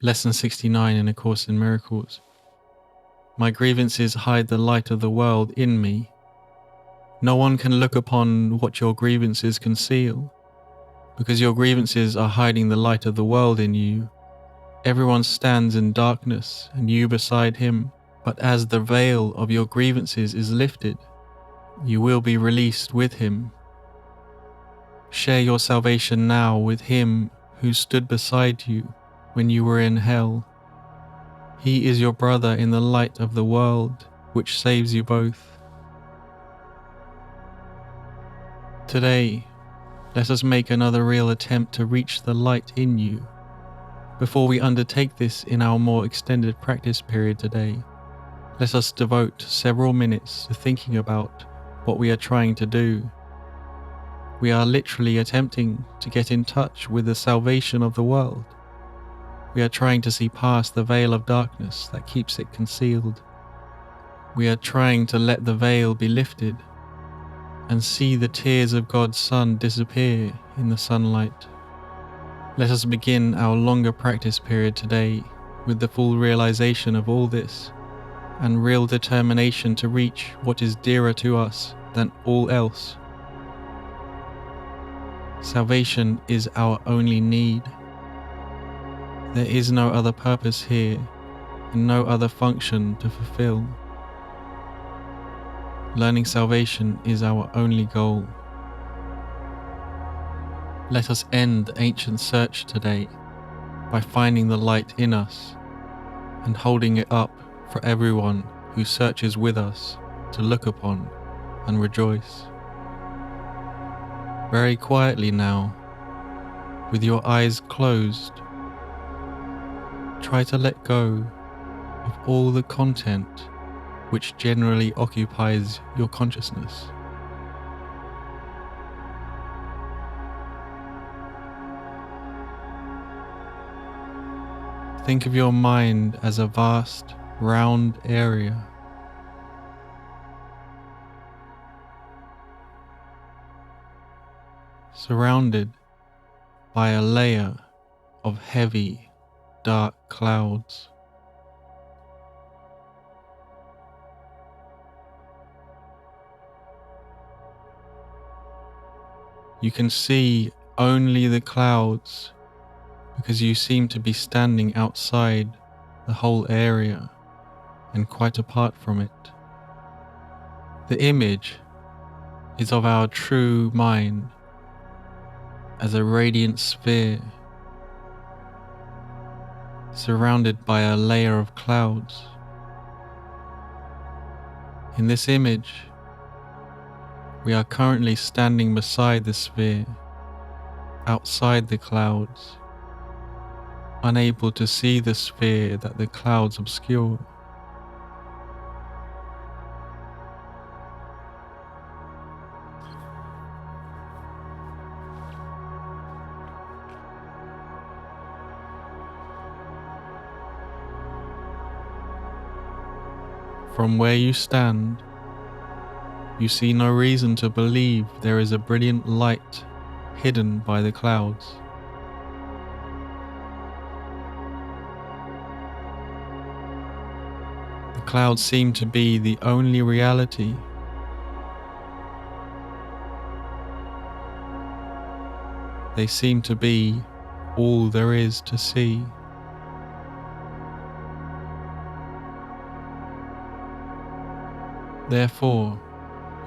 Lesson 69 in A Course in Miracles. My grievances hide the light of the world in me. No one can look upon what your grievances conceal, because your grievances are hiding the light of the world in you. Everyone stands in darkness, and you beside him. But as the veil of your grievances is lifted, you will be released with him. Share your salvation now with him who stood beside you when you were in hell. He is your brother in the light of the world, which saves you both. Today, let us make another real attempt to reach the light in you. Before we undertake this in our more extended practice period today, let us devote several minutes to thinking about what we are trying to do. We are literally attempting to get in touch with the salvation of the world. We are trying to see past the veil of darkness that keeps it concealed. We are trying to let the veil be lifted and see the tears of God's Son disappear in the sunlight. Let us begin our longer practice period today with the full realization of all this and real determination to reach what is dearer to us than all else. Salvation is our only need. There is no other purpose here and no other function to fulfill. Learning salvation is our only goal. Let us end the ancient search today by finding the light in us and holding it up for everyone who searches with us to look upon and rejoice. Very quietly now, with your eyes closed, try to let go of all the content which generally occupies your consciousness. Think of your mind as a vast, round area. Surrounded by a layer of heavy, dark clouds. You can see only the clouds because you seem to be standing outside the whole area and quite apart from it. The image is of our true mind as a radiant sphere surrounded by a layer of clouds. In this image, we are currently standing beside the sphere, outside the clouds, unable to see the sphere that the clouds obscure. From where you stand, you see no reason to believe there is a brilliant light hidden by the clouds. The clouds seem to be the only reality. They seem to be all there is to see. Therefore,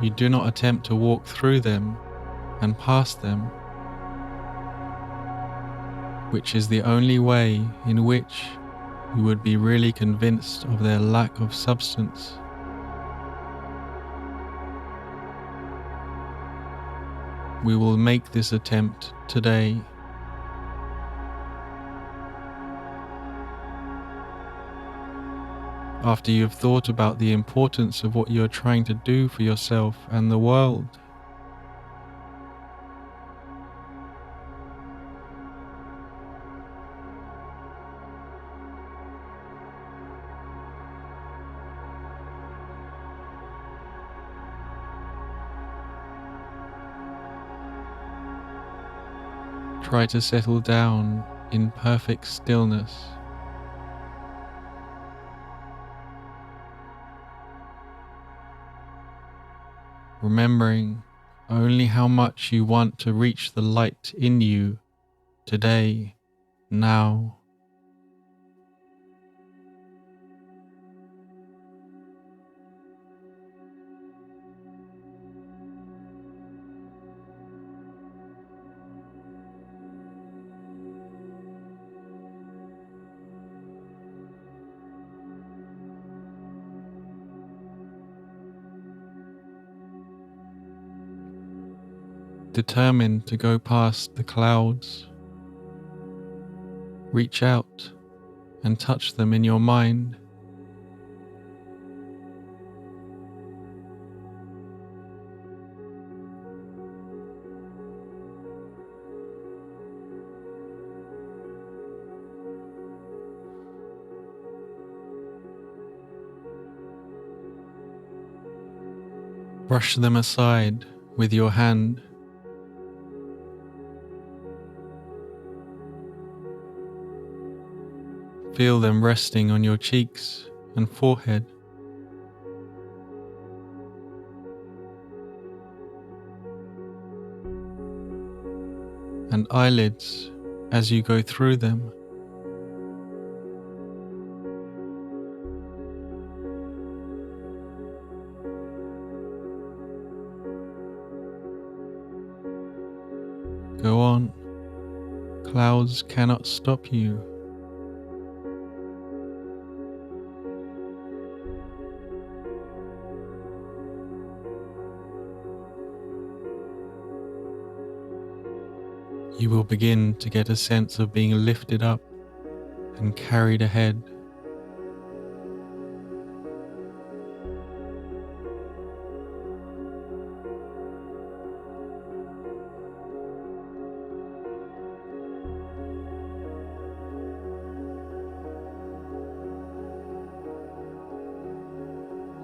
you do not attempt to walk through them and past them, which is the only way in which you would be really convinced of their lack of substance. We will make this attempt today. After you have thought about the importance of what you are trying to do for yourself and the world, try to settle down in perfect stillness remembering only how much you want to reach the light in you today, now. Determined to go past the clouds, reach out and touch them in your mind. Brush them aside with your hand. Feel them resting on your cheeks and forehead. And eyelids as you go through them. Go on. Clouds cannot stop you. You will begin to get a sense of being lifted up and carried ahead.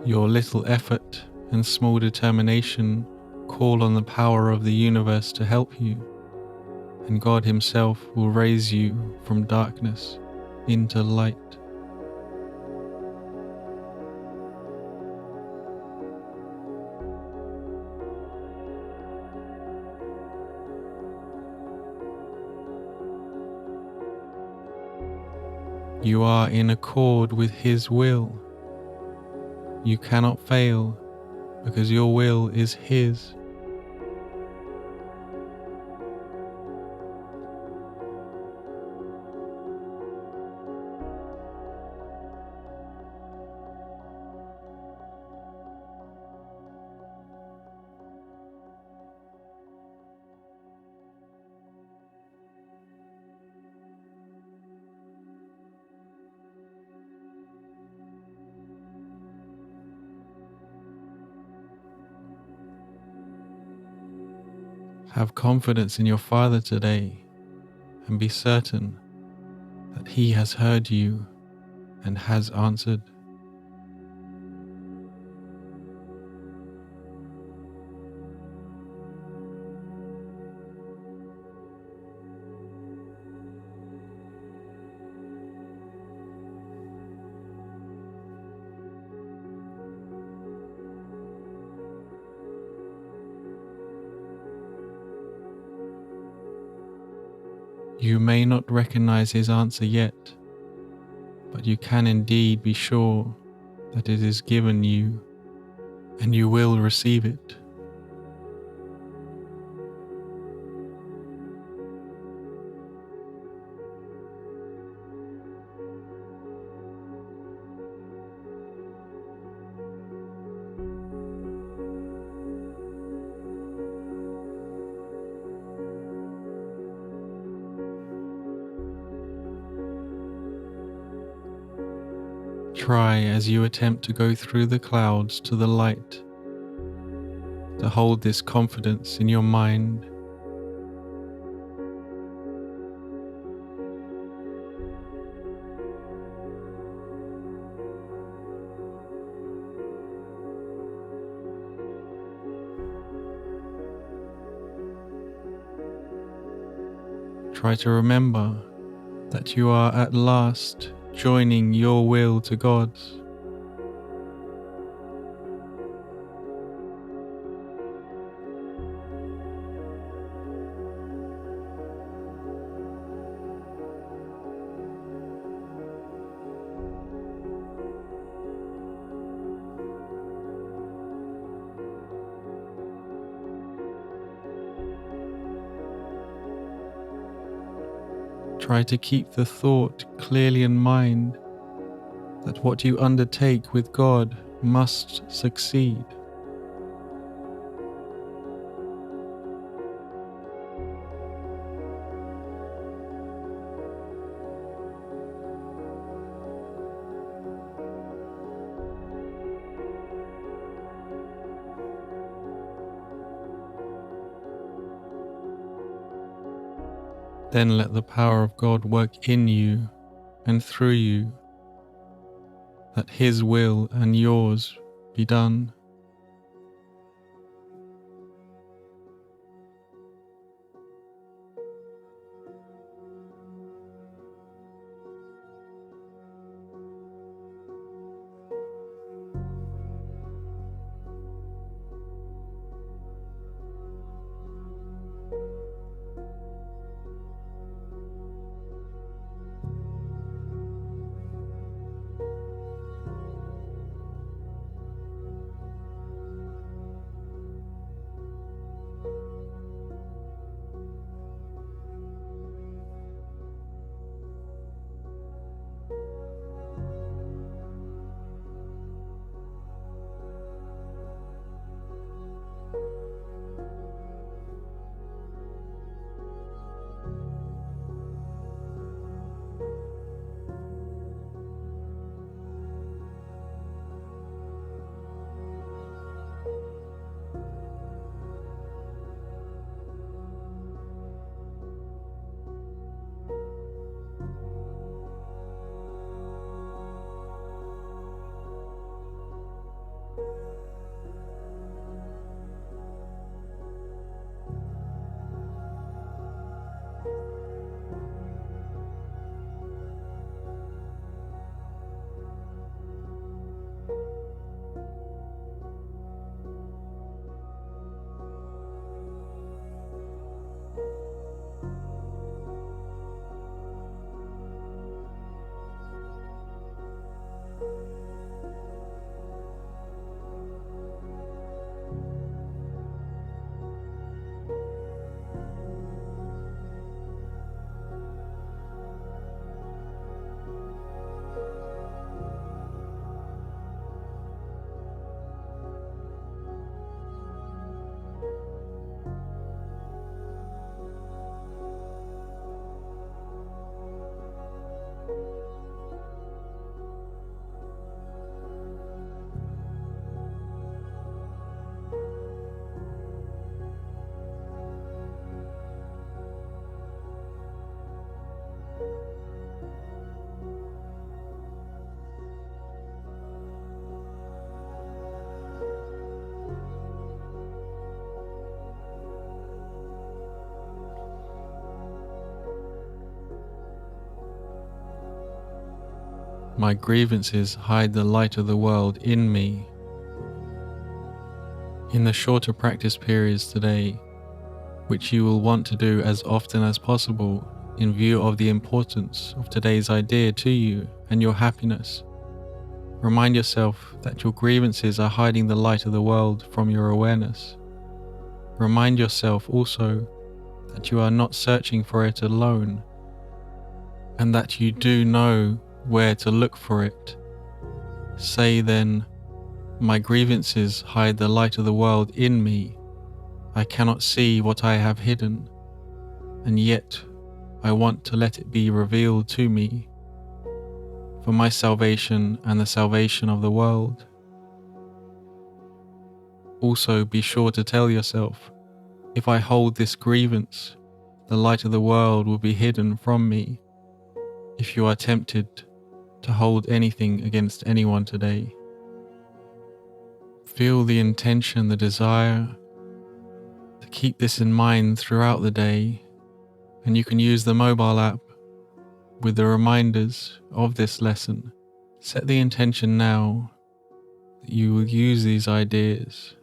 Your little effort and small determination call on the power of the universe to help you, and God Himself will raise you from darkness into light. You are in accord with His will. You cannot fail because your will is His. Have confidence in your Father today and be certain that He has heard you and has answered. You may not recognize His answer yet, but you can indeed be sure that it is given you and you will receive it. Try as you attempt to go through the clouds to the light to hold this confidence in your mind. Try to remember that you are at last joining your will to God's. Try to keep the thought clearly in mind that what you undertake with God must succeed. Then let the power of God work in you and through you, that His will and yours be done. My grievances hide the light of the world in me. In the shorter practice periods today, which you will want to do as often as possible in view of the importance of today's idea to you and your happiness, remind yourself that your grievances are hiding the light of the world from your awareness. Remind yourself also that you are not searching for it alone, and that you do know where to look for it. Say then, my grievances hide the light of the world in me. I cannot see what I have hidden, and yet I want to let it be revealed to me, for my salvation and the salvation of the world. Also be sure to tell yourself, if I hold this grievance, the light of the world will be hidden from me. If you are tempted to hold anything against anyone today, feel the intention, the desire to keep this in mind throughout the day, and you can use the mobile app with the reminders of this lesson. Set the intention now that you will use these ideas.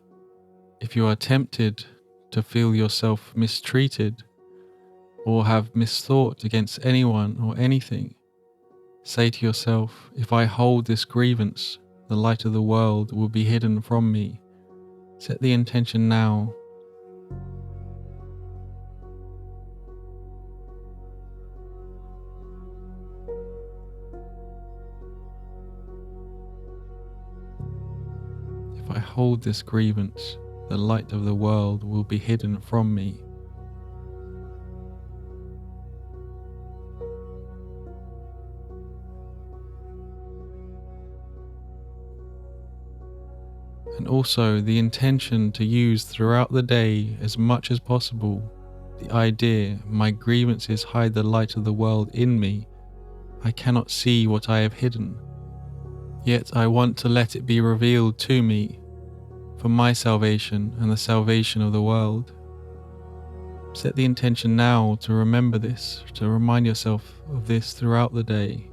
If you are tempted to feel yourself mistreated or have misthought against anyone or anything, say to yourself, if I hold this grievance, the light of the world will be hidden from me. Set the intention now. hold this grievance, the light of the world will be hidden from me. And also the intention to use throughout the day as much as possible the idea, my grievances hide the light of the world in me. I cannot see what I have hidden. Yet I want to let it be revealed to me for my salvation and the salvation of the world. Set the intention now to remember this, to remind yourself of this throughout the day.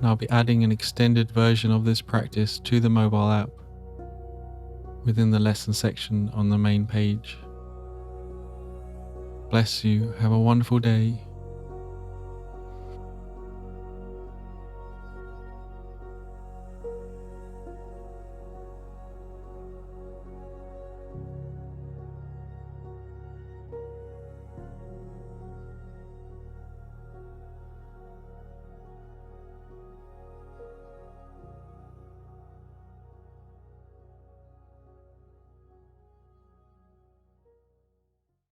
And I'll be adding an extended version of this practice to the mobile app within the lesson section on the main page. Bless you. Have a wonderful day.